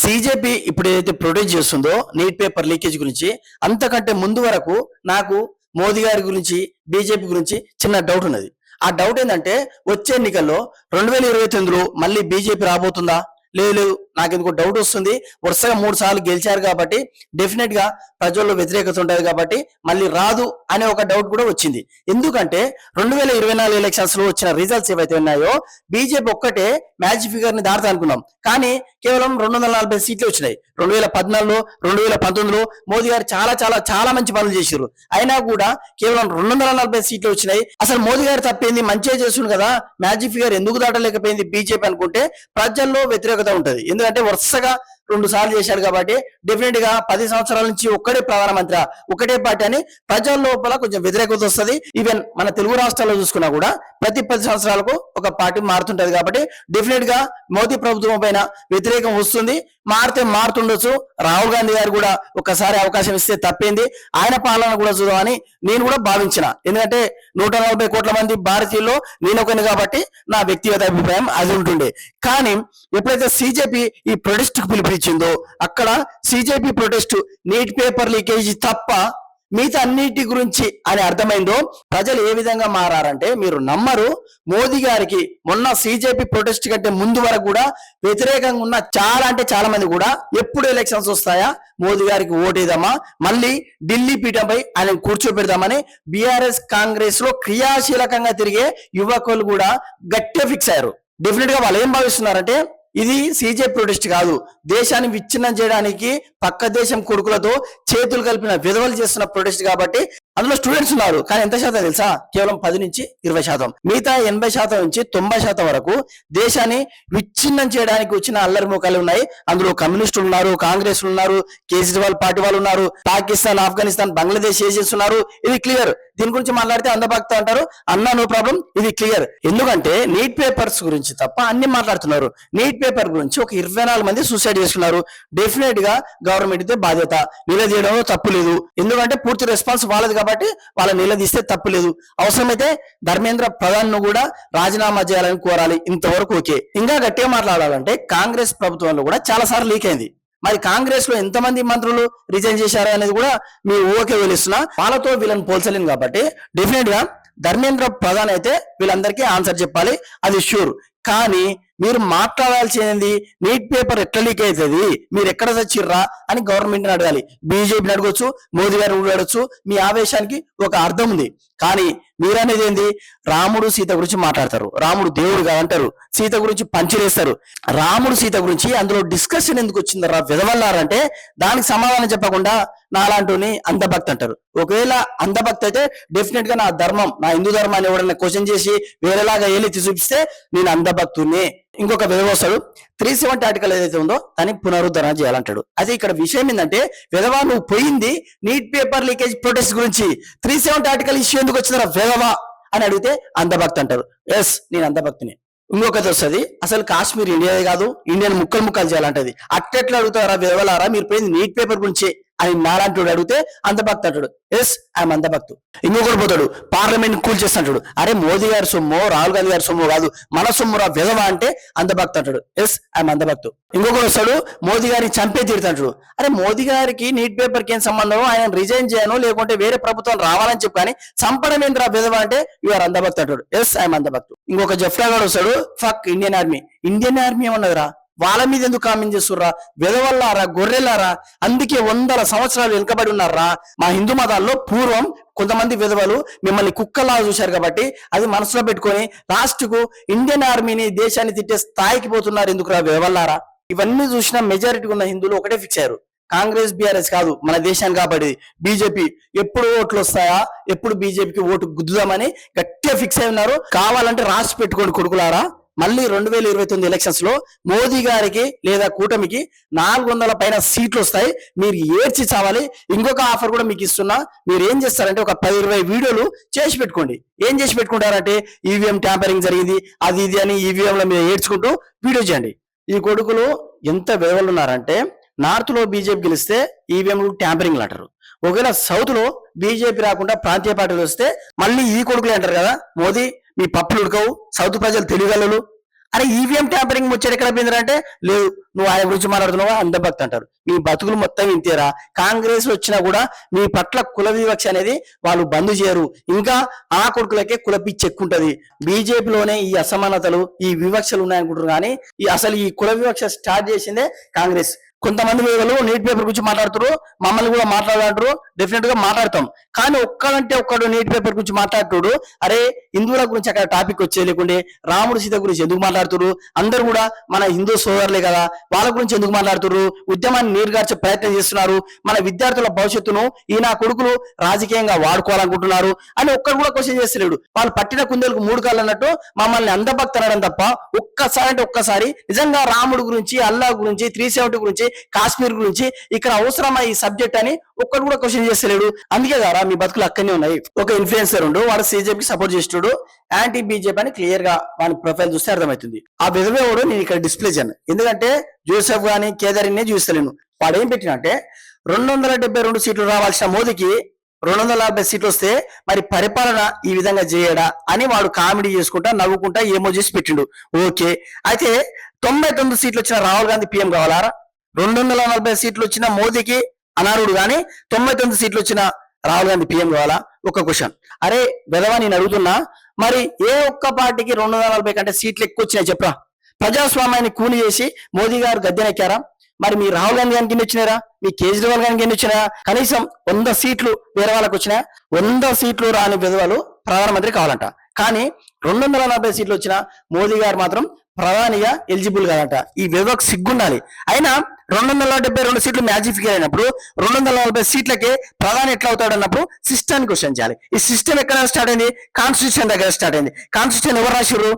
CJP ఇప్పుడు ఏదైతే produce చేస్తుందో నీట్ పేపర్ లీకేజ్ గురించి, అంతకంటే ముందు వరకు నాకు మోదీ గారి గురించి, బీజేపీ గురించి చిన్న డౌట్ ఉన్నది. ఆ డౌట్ ఏంటంటే వచ్చే ఎన్నికల్లో 2029లో మళ్ళీ బీజేపీ రాబోతుందా? లేదు లేదు, నాకు ఎందుకో డౌట్ వస్తుంది. వరుసగా 3 సార్లు గెలిచారు కాబట్టి డెఫినెట్ గా ప్రజల్లో వ్యతిరేకత ఉంటుంది కాబట్టి మళ్ళీ రాదు అనే ఒక డౌట్ కూడా వచ్చింది. ఎందుకంటే 2024 ఎలక్షన్స్ లో వచ్చిన రిజల్ట్స్ ఏవైతే ఉన్నాయో బీజేపీ ఒక్కటే మ్యాజిక్ ఫిగర్ ని దాటుతా అనుకున్నాం, కానీ కేవలం 240 సీట్లు వచ్చినాయి. 2014లో 2019లో మోదీ గారు చాలా చాలా చాలా మంచి పనులు చేశారు, అయినా కూడా కేవలం 240 సీట్లు వచ్చినాయి. అసలు మోదీ గారు తప్పింది మంచిగా చేస్తుంది కదా, మ్యాజిక్ ఫిగర్ ఎందుకు దాటలేకపోయింది బీజేపీ అనుకుంటే ప్రజల్లో వ్యతిరేకత ఉంటది. ఎందుకంటే వరుసగా 2 సార్లు చేశారు కాబట్టి డెఫినెట్ గా 10 సంవత్సరాల నుంచి ఒక్కడే ప్రధానమంత్రి, ఒకటే పార్టీ అని ప్రజల లోపల కొంచెం వ్యతిరేకత వస్తుంది. ఈవెన్ మన తెలుగు రాష్ట్రాల్లో చూసుకున్నా కూడా ప్రతి 10 సంవత్సరాలకు ఒక పార్టీ మారుతుంటది కాబట్టి డెఫినెట్ గా మోదీ ప్రభుత్వం పైన వ్యతిరేకం వస్తుంది. మారితే మారుతుండొచ్చు. రాహుల్ గాంధీ గారు కూడా ఒకసారి అవకాశం ఇస్తే తప్పింది, ఆయన పాలన కూడా చూద్దామని నేను కూడా భావించిన. ఎందుకంటే 140 కోట్ల మంది భారతీయుల్లో నేను ఒకని కాబట్టి నా వ్యక్తిగత అభిప్రాయం అది ఉంటుండే. కానీ ఎప్పుడైతే సీజేపీ ఈ ప్రొటెస్ట్ కు పిలిపించిందో అక్కడ CJP protest neat paper leakage తప్ప మిగతా అన్నిటి గురించి అని అర్థమైందో ప్రజలు ఏ విధంగా మారారంటే మీరు నమ్మరు. మోదీ గారికి మొన్న సీజేపీ ప్రొటెస్ట్ కంటే ముందు వరకు కూడా వ్యతిరేకంగా ఉన్న చాలా అంటే చాలా మంది కూడా ఎప్పుడు ఎలక్షన్స్ వస్తాయా మోదీ గారికి ఓటేద్దామా, మళ్ళీ ఢిల్లీ పీఠంపై ఆయన కూర్చోబెడదామని బీఆర్ఎస్ కాంగ్రెస్ లో క్రియాశీలకంగా తిరిగే యువకులు కూడా గట్టిగా ఫిక్స్ అయ్యారు. డెఫినెట్ గా వాళ్ళు ఏం భావిస్తున్నారంటే ఇది సీజే ప్రొటెస్ట్ కాదు, దేశాన్ని విచ్ఛిన్నం చేయడానికి పక్క దేశం కొడుకులతో చేతులు కలిపిన విధవలు చేస్తున్న ప్రొటెస్ట్ కాబట్టి అందులో స్టూడెంట్స్ ఉన్నారు. కానీ ఎంత శాతం తెలుసా? కేవలం 10 నుంచి 20%. మిగతా 80% నుంచి 90% వరకు దేశాన్ని విచ్ఛిన్నం చేయడానికి వచ్చిన అల్లరి మోకాలు ఉన్నాయి. అందులో కమ్యూనిస్టులు ఉన్నారు, కాంగ్రెస్ ఉన్నారు, కేజ్రీవాల్ పార్టీ వాళ్ళు ఉన్నారు, పాకిస్తాన్, ఆఫ్ఘనిస్తాన్, బంగ్లాదేశ్ ఏజెంట్స్ ఉన్నారు. ఇది క్లియర్. దీని గురించి మాట్లాడితే అందభక్త అంటారు, అన్నా నో ప్రాబ్లం, ఇది క్లియర్. ఎందుకంటే నీట్ పేపర్స్ గురించి తప్ప అన్ని మాట్లాడుతున్నారు. నీట్ పేపర్ గురించి ఒక 24 మంది సూసైడ్ చేసుకున్నారు. డెఫినెట్ గా గవర్నమెంట్ తో బాధ్యత, నిలదీయడంలో తప్పు లేదు. ఎందుకంటే పూర్తి రెస్పాన్స్ వాళ్ళది కాబట్టి వాళ్ళ నిలదీస్తే తప్పు లేదు. అవసరమైతే ధర్మేంద్ర ప్రధాన్ ను కూడా రాజీనామా చేయాలని కోరాలి. ఇంతవరకు ఓకే. ఇంకా గట్టిగా మాట్లాడాలంటే కాంగ్రెస్ ప్రభుత్వంలో కూడా చాలా సార్లు లీక్ అయింది. మరి కాంగ్రెస్ లో ఎంతమంది మంత్రులు రిజైన్ చేశారు అనేది కూడా మీ ఊహకే వెలుస్తున్నా. వాళ్ళతో వీళ్ళని పోల్చలేను కాబట్టి డెఫినెట్ గా ధర్మేంద్ర ప్రధాన్ అయితే వీళ్ళందరికీ ఆన్సర్ చెప్పాలి, అది షూర్. కానీ మీరు మాట్లాడాల్సింది నీట్ పేపర్ ఎట్లా లీక్ అవుతుంది, మీరు ఎక్కడ తెచ్చిర్రా అని గవర్నమెంట్ అడగాలి. బీజేపీని అడగొచ్చు, మోదీ గారిని అడగొచ్చు. మీ ఆవేశానికి ఒక అర్థం ఉంది. కానీ మీరనేది ఏంది? రాముడు సీత గురించి మాట్లాడతారు, రాముడు దేవుడు కాదంటారు, సీత గురించి పంచిరేస్తారు. రాముడు సీత గురించి అందులో డిస్కషన్ ఎందుకు వచ్చిందరా విధవల్లారంటే దానికి సమాధానం చెప్పకుండా నాలాంటి అంధభక్తి అంటారు. ఒకవేళ అంధభక్తి అయితే డెఫినెట్ గా నా ధర్మం, నా హిందూ ధర్మాన్ని ఎవరైనా క్వశ్చన్ చేసి వేరేలాగా ఏలిచి చూపిస్తే నేను అంధభక్తుని. ఇంకొక విధవస్తాడు 370 ఆర్టికల్ ఏదైతే ఉందో దాన్ని పునరుద్ధరణ చేయాలంటాడు. అయితే ఇక్కడ విషయం ఏంటంటే విధవా నువ్వు పోయింది నీట్ పేపర్ లీకేజ్ ప్రొటెస్ట్ గురించి, 370 ఆర్టికల్ ఇష్యూ ఎందుకు వచ్చిందా విధవా అని అడిగితే అంధభక్తి అంటారు. ఎస్, నేను అంధభక్తిని. ఇంకొకటి వస్తుంది, అసలు కాశ్మీర్ ఇండియాదే కాదు, ఇండియన్ ముక్కలు చేయాలంటది. అట్టెట్లా అడుగుతారా విధవలారా, మీరు పోయింది నీట్ పేపర్ గురించి అని నాలాంటి అడిగితే అంధభక్తి అంటాడు. ఎస్, ఐఎమ్ అంధభక్తు. ఇంకొకటి పోతాడు పార్లమెంట్ కూల్ చేస్తాడు. అరే మోదీ గారి సొమ్ము, రాహుల్ గాంధీ గారి సొమ్ము కాదు, మన సొమ్ము రా విధవ అంటే అంధభక్తి అంటాడు. ఎస్, ఐఎమ్ అంధభక్తు. ఇంకొకటి వస్తాడు మోదీ గారిని చంపే తీరుతాడు. అరే మోదీ గారికి నీట్ పేపర్ కి ఏం సంబంధం, ఆయన రిజైన్ చేయను లేకుంటే వేరే ప్రభుత్వం రావాలని చెప్పి కానీ చంపడం ఏంద్రా విధవ అంటే యూఆర్ అంధభక్తి అంటాడు. ఎస్, ఐఎమ్ అంధభక్తు. ఇంకొక జఫ్రా గారు వస్తాడు, fuck Indian army. Indian army ఏమన్నదిరా, వాళ్ళ మీద ఎందుకు కామెంట్ చేస్తుర్రా వెధవల్లారా, గొర్రెలారా, అందుకే 100 సంవత్సరాలు వెనుకబడి ఉన్నారా. మా హిందూ మతాల్లో పూర్వం కొంతమంది విధవలు మిమ్మల్ని కుక్కలా చూశారు కాబట్టి అది మనసులో పెట్టుకొని లాస్ట్ కు ఇండియన్ ఆర్మీని, దేశాన్ని తిట్టే స్థాయికి పోతున్నారు. ఎందుకురా విధవల్లారా? ఇవన్నీ చూసిన మెజారిటీ ఉన్న హిందువులు ఒకటే ఫిక్స్ అయ్యారు, కాంగ్రెస్ బీఆర్ఎస్ కాదు మన దేశాన్ని కాబట్టి బీజేపీ. ఎప్పుడు ఓట్లు వస్తాయా, ఎప్పుడు బీజేపీకి ఓటు గుద్దుదామని గట్టిగా ఫిక్స్ అయి ఉన్నారు. కావాలంటే రాసి పెట్టుకోండి కొడుకులారా, మళ్ళీ 2029 ఎలక్షన్స్ లో మోదీ గారికి లేదా కూటమికి 400 పైన సీట్లు వస్తాయి. మీరు ఏడ్చి చావాలి. ఇంకొక ఆఫర్ కూడా మీకు ఇస్తున్నా, మీరు ఏం చేస్తారంటే ఒక 10-20 వీడియోలు చేసి పెట్టుకోండి. ఏం చేసి పెట్టుకుంటారంటే ఈవీఎం ట్యాంపరింగ్ జరిగింది అది ఇది అని ఈవీఎంల మీద ఏడ్చుకుంటూ వీడియో చేయండి. ఈ కొడుకులు ఎంత వేవలు ఉన్నారంటే నార్త్ లో బీజేపీ గెలిస్తే ఈవీఎంలు ట్యాంపరింగ్లు అంటారు. ఒకవేళ సౌత్ లో బీజేపీ రాకుండా ప్రాంతీయ పార్టీలు వస్తే మళ్ళీ ఈ కొడుకులు అంటారు కదా, మోదీ మీ పప్పులు ఉడకవు, సౌత్ ప్రజలు తెలియగలరు అరే ఈవీఎం ట్యాంపరింగ్ ముచ్చట ఎక్కడ పోయిందిరా అంటే లేదు నువ్వు ఆయన గురించి మాట్లాడుతున్నావా అంధభక్తి అంటారు. మీ బతుకులు మొత్తం ఇంతేరా. కాంగ్రెస్ వచ్చినా కూడా మీ పట్ల కుల వివక్ష అనేది వాళ్ళు బంద్ చేయరు. ఇంకా ఆ కొడుకులకే కుల పిచ్చి ఎక్కుంటది. బీజేపీలోనే ఈ అసమానతలు ఈ వివక్షలు ఉన్నాయనుకుంటారు కానీ అసలు ఈ కుల వివక్ష స్టార్ట్ చేసిందే కాంగ్రెస్. కొంతమంది వేలు నీట్ పేపర్ గురించి మాట్లాడుతారు, మమ్మల్ని కూడా మాట్లాడారు, డెఫినెట్ గా మాట్లాడతాం. కానీ ఒక్కడంటే ఒక్కడు నీట్ పేపర్ గురించి మాట్లాడుతాడు. అరే హిందువుల గురించి అక్కడ టాపిక్ వచ్చే లేకుండే రాముడు సీత గురించి ఎందుకు మాట్లాడుతున్నారు? అందరు కూడా మన హిందూ సోదరులే కదా, వాళ్ళ గురించి ఎందుకు మాట్లాడుతున్నారు? ఉద్యమాన్ని నీరుగార్చే ప్రయత్నం చేస్తున్నారు. మన విద్యార్థుల భవిష్యత్తును ఈ నా కొడుకులు రాజకీయంగా వాడుకోవాలనుకుంటున్నారు అని ఒక్కడు కూడా క్వశ్చన్ చేస్తలేడు. వాళ్ళు పట్టిన కుందేలకు 3 కాళ్ళు అన్నట్టు మమ్మల్ని అంధభక్తి అనడం తప్ప ఒక్కసారి అంటే ఒక్కసారి నిజంగా రాముడు గురించి, అల్లా గురించి, 370 గురించి, కాశ్మీర్ గురించి ఇక్కడ అవసరమా ఈ సబ్జెక్ట్ అని ఒక్కడు కూడా క్వశ్చన్ చేస్తలేడు. అందుకే కదా మీ బతుకులు అక్కడనే ఉన్నాయి. ఒక ఇన్ఫ్లుయెన్సర్ ఉండు, వాడు సిజేపీకి సపోర్ట్ చేస్తాడు, యాంటీ బీజేపీ అని క్లియర్ గా వాని ప్రొఫైల్ చూస్తే అర్థమవుతుంది. ఆ విధవేవుడు నేను ఇక్కడ డిస్ప్లే చేయను, ఎందుకంటే జోసెఫ్ గాని కేదారిని చూస్తలేను. వాడు ఏం పెట్టినంటే 272 సీట్లు రావాల్సిన మోదీకి 240 సీట్లు వస్తే మరి పరిపాలన ఈ విధంగా చేయడా అని వాడు కామెడీ చేసుకుంటా నవ్వుకుంటా ఏమో చేసి పెట్టిండు. ఓకే, అయితే 99 సీట్లు వచ్చిన రాహుల్ గాంధీ పీఎం కావాలా? 240 సీట్లు వచ్చిన మోదీకి అనర్హుడు కానీ 99 సీట్లు వచ్చిన రాహుల్ గాంధీ పీఎం కావాలా? ఒక క్వశ్చన్. అరే వెదవా నేను అడుగుతున్నా, మరి ఏ ఒక్క పార్టీకి 240 కంటే సీట్లు ఎక్కువ వచ్చినాయి చెప్పరా? ప్రజాస్వామ్యాన్ని కూని చేసి మోదీ గారు గద్దెనెక్కారా? మరి మీ రాహుల్ గాంధీ గారికి ఎన్ని వచ్చినారా? మీ కేజ్రీవాల్ గారికి ఎన్ని వచ్చినా? కనీసం 100 సీట్లు వేరే వాళ్ళకి వచ్చినా? 100 సీట్లు రాని విధవలు ప్రధానమంత్రి కావాలంట. కానీ 240 సీట్లు వచ్చిన మోదీ గారు మాత్రం ప్రధానిగా ఎలిజిబుల్ కాదంట. ఈ విధవకు సిగ్గుండాలి. అయినా 272 సీట్లు మ్యాజిక్ ఫిగర్ అయినప్పుడు 240 సీట్లకే ప్రధాని ఎట్లా అవుతాడు అన్నప్పుడు సిస్టమ్ క్వశ్చన్ చేయాలి. ఈ సిస్టమ్ ఎక్కడ స్టార్ట్ అయింది? కాన్స్టిట్యూషన్ దగ్గర స్టార్ట్ అయింది. కాన్స్టిట్యూషన్ ఎవరు రాసిర్రు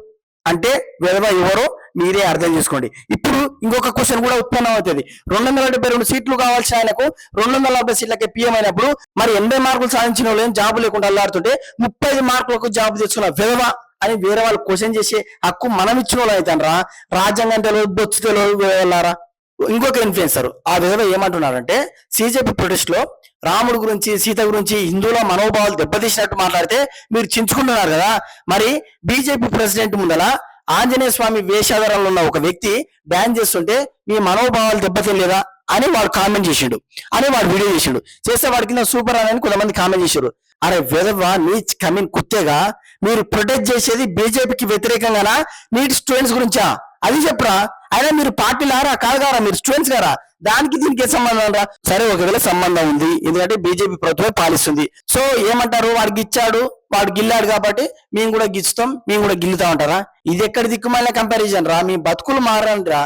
అంటే విధవ ఎవరో మీరే అర్థం చేసుకోండి. ఇప్పుడు ఇంకొక క్వశ్చన్ కూడా ఉత్పన్నం అవుతుంది. 272 సీట్లు కావాల్సిన ఆయనకు 240 సీట్లకే పీఎం అయినప్పుడు మరి 80 మార్కులు సాధించిన వాళ్ళు జాబు లేకుండా అల్లాడుతుంటే 35 మార్కులకు జాబు తెచ్చుకున్న విధవ అని వేరే వాళ్ళు క్వశ్చన్ చేసే హక్కు మనం ఇచ్చిన వాళ్ళు అవుతానరా? రాజ్యాంగం తెలియదు, బొచ్చు తెలియదు వెళ్ళారా? ఇంకొక ఇన్ఫ్లుయెన్సర్ ఆ విధంగా ఏమంటున్నారంటే సిజేపీ ప్రొటెస్ట్ లో రాముడు గురించి, సీత గురించి, హిందువుల మనోభావాలు దెబ్బతీసినట్టు మాట్లాడితే మీరు చించుకుంటున్నారు కదా. మరి బీజేపీ ప్రెసిడెంట్ ముందల ఆంజనేయ స్వామి వేషాధారంలో ఉన్న ఒక వ్యక్తి డాన్స్ చేస్తుంటే మీ మనోభావాలు దెబ్బతినలేదా అని వాడు కామెంట్ చేసిండు, అని వాడు వీడియో చేసిండు. చేస్తే వాడి కింద సూపర్ అని కొంతమంది కామెంట్ చేశారు. అరే వెధవా నీచ్ కమిన్ కుత్తేగా, మీరు ప్రొటెక్ట్ చేసేది బీజేపీకి వ్యతిరేకంగానా నీట్ స్టూడెంట్స్ గురించా? అది చెప్పరా? అయినా మీరు పార్టీలారా కాదుగారా, మీరు స్టూడెంట్స్ గారా? దానికి దీనికి ఏ సంబంధం రా? సరే ఒకవేళ సంబంధం ఉంది, ఎందుకంటే బీజేపీ ప్రభుత్వమే పాలిస్తుంది. సో ఏమంటారు, వాడికి ఇచ్చాడు, వాడు గిల్లాడు కాబట్టి మేము కూడా గిచ్చుతాం, మేము కూడా గిల్లుతా ఉంటారా? ఇది ఎక్కడ దిక్కుమాలిన కంపారిజన్ రా? మీ బతుకులు మారండి రా.